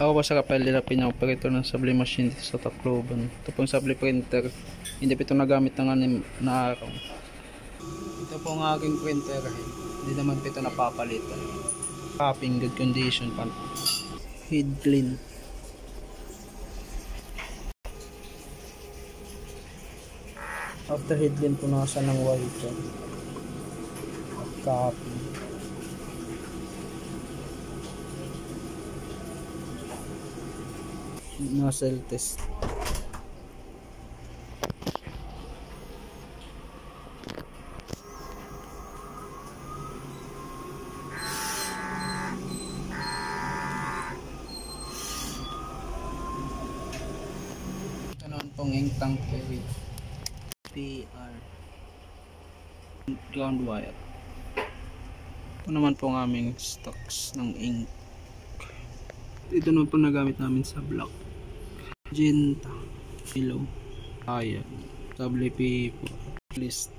Ako po sa Rafael de la Peña, operator ng Sablé machine dito sa Tacloban. Ito pong Sablé printer, hindi po ito nagamit ng anim na araw. Ito po ang aking printer, hindi naman po ito napapalitan. Copying, good condition pa. Head clean. After head clean, punasan ng white at copy. Nozzle test. Ito naman pong ink tank carry PR ground wire. Ito naman pong aming stocks ng ink. Ito naman po nagamit namin sa block. Magenta, yellow, ayan, Sablé P4 list.